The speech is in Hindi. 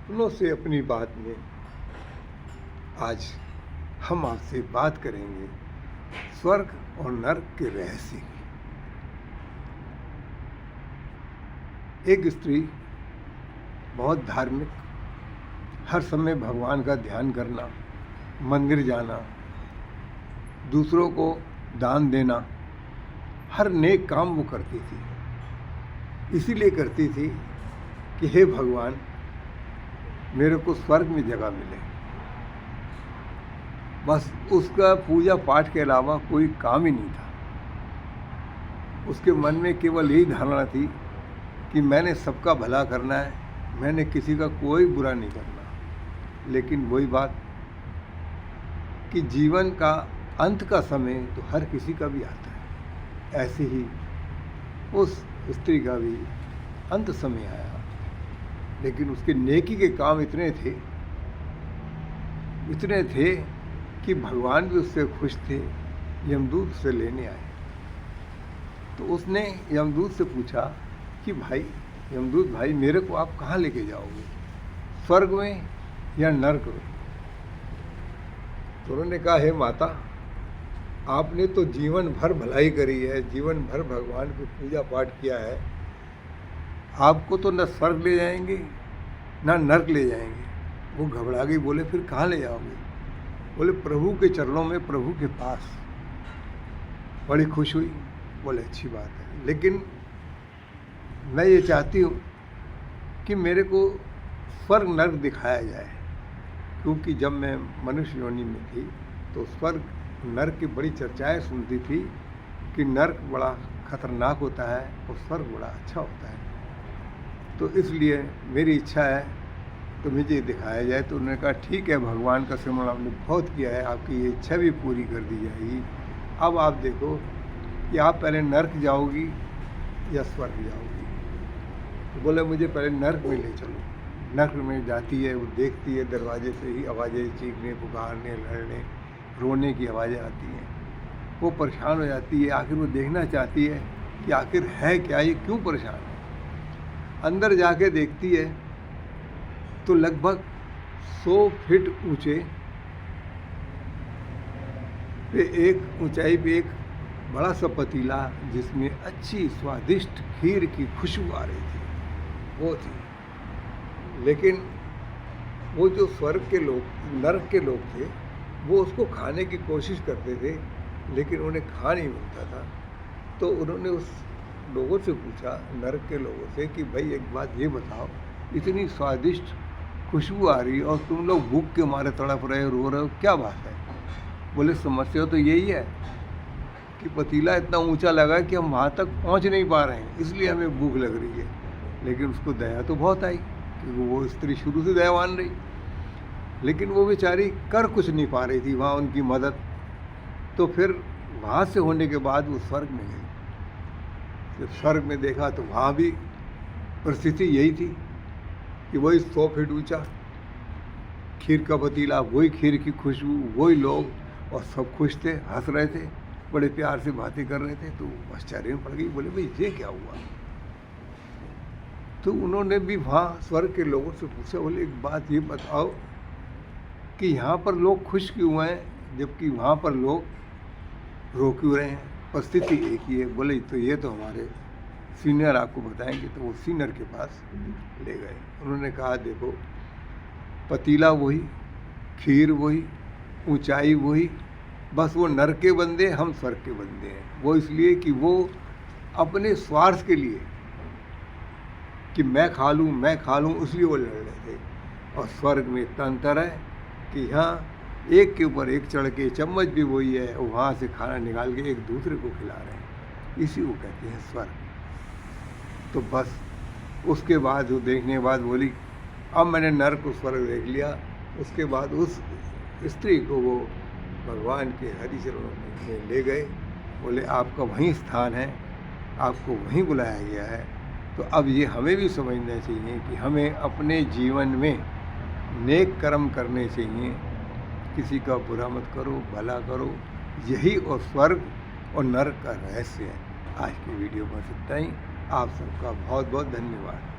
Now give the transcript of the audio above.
अपनों से अपनी बात में आज हम आपसे बात करेंगे स्वर्ग और नर्क के रहस्य की। एक स्त्री बहुत धार्मिक, हर समय भगवान का ध्यान करना, मंदिर जाना, दूसरों को दान देना, हर नेक काम वो करती थी। इसीलिए करती थी कि हे भगवान, मेरे को स्वर्ग में जगह मिले। बस उसका पूजा पाठ के अलावा कोई काम ही नहीं था। उसके मन में केवल यही धारणा थी कि मैंने सबका भला करना है, मैंने किसी का कोई बुरा नहीं करना। लेकिन वही बात कि जीवन का अंत का समय तो हर किसी का भी आता है। ऐसे ही उस स्त्री का भी अंत समय आया, लेकिन उसके नेकी के काम इतने थे कि भगवान भी उससे खुश थे। यमदूत से लेने आए तो उसने यमदूत से पूछा कि भाई यमदूत भाई, मेरे को आप कहाँ लेके जाओगे, स्वर्ग में या नर्क में? तो उन्होंने कहा, हे माता, आपने तो जीवन भर भलाई करी है, जीवन भर भगवान की पूजा पाठ किया है, आपको तो न स्वर्ग ले जाएंगे न नर्क ले जाएंगे। वो घबरा गई, बोले फिर कहाँ ले जाओगे? बोले प्रभु के चरणों में, प्रभु के पास। बड़ी खुश हुई, बोले अच्छी बात है, लेकिन मैं ये चाहती हूँ कि मेरे को स्वर्ग नर्क दिखाया जाए, क्योंकि जब मैं मनुष्य योनि में थी तो स्वर्ग नर्क की बड़ी चर्चाएं सुनती थी कि नर्क बड़ा खतरनाक होता है और स्वर्ग बड़ा अच्छा होता है। तो इसलिए मेरी इच्छा है तो मुझे दिखाया जाए। तो उन्होंने कहा ठीक है, भगवान का सिमरण आपने बहुत किया है, आपकी ये इच्छा भी पूरी कर दी जाएगी। अब आप देखो कि आप पहले नर्क जाओगी या स्वर्ग जाओगी। तो बोले मुझे पहले नर्क में ले चलो। नर्क में जाती है, वो देखती है, दरवाजे से ही आवाज़ें चीखने, पुकारने, लड़ने, रोने की आवाज़ें आती हैं। वो परेशान हो जाती है, आखिर वो देखना चाहती है कि आखिर है क्या, ये क्यों परेशान है। अंदर जाके देखती है तो लगभग 100 फीट ऊंचे पे एक ऊंचाई पे एक बड़ा सा पतीला, जिसमें अच्छी स्वादिष्ट खीर की खुशबू आ रही थी, वो थी। लेकिन वो जो स्वर्ग के लोग, नर्क के लोग थे, वो उसको खाने की कोशिश करते थे, लेकिन उन्हें खा नहीं मिलता था। तो उन्होंने उस लोगों से पूछा, नर्क के लोगों से, कि भाई एक बात ये बताओ, इतनी स्वादिष्ट खुशबू आ रही और तुम लोग भूख के मारे तड़प रहे हो, रो रहे हो, क्या बात है? बोले समस्या तो यही है कि पतीला इतना ऊंचा लगा कि हम वहाँ तक पहुँच नहीं पा रहे हैं, इसलिए हमें भूख लग रही है। लेकिन उसको दया तो बहुत आई, क्योंकि वो स्त्री शुरू से दयावान रही, लेकिन वो बेचारी कर कुछ नहीं पा रही थी वहाँ उनकी मदद। तो फिर वहाँ से होने के बाद वो स्वर्ग में गई। जब स्वर्ग में देखा तो वहाँ भी परिस्थिति यही थी कि वही 100 फीट ऊंचा खीर का पतीला, वही खीर की खुशबू, वही लोग, और सब खुश थे, हंस रहे थे, बड़े प्यार से बातें कर रहे थे। तो आश्चर्य में पड़ गई, बोले भाई ये क्या हुआ? तो उन्होंने भी वहाँ स्वर्ग के लोगों से पूछा, बोले एक बात ये बताओ कि यहाँ पर लोग खुश क्यों हैं जबकि वहाँ पर लोग रो क्यों रहे हैं? परिस्थिति एक ही है। बोले तो ये तो हमारे सीनियर आपको बताएंगे। तो वो सीनियर के पास ले गए। उन्होंने कहा देखो, पतीला वही, खीर वही, ऊंचाई वही, बस वो नर्क के बंदे, हम स्वर्ग के बंदे हैं। वो इसलिए कि वो अपने स्वार्थ के लिए कि मैं खा लूँ, इसलिए वो लड़ रहे थे। और स्वर्ग में इतना अंतर है कि यहाँ एक के ऊपर एक चढ़ के, चम्मच भी वही है, और वहाँ से खाना निकाल के एक दूसरे को खिला रहे हैं। इसी को कहते हैं स्वर्ग। तो बस उसके बाद वो देखने के बाद बोली, अब मैंने नर्क को स्वर्ग देख लिया। उसके बाद उस स्त्री को वो भगवान के हरि चरणों में ले गए। बोले आपका वहीं स्थान है, आपको वहीं बुलाया गया है। तो अब ये हमें भी समझना चाहिए कि हमें अपने जीवन में नेक कर्म करने चाहिए, किसी का बुरा मत करो, भला करो। यही और स्वर्ग और नर्क का रहस्य है। आज की वीडियो बस इतना ही। आप सबका बहुत बहुत धन्यवाद।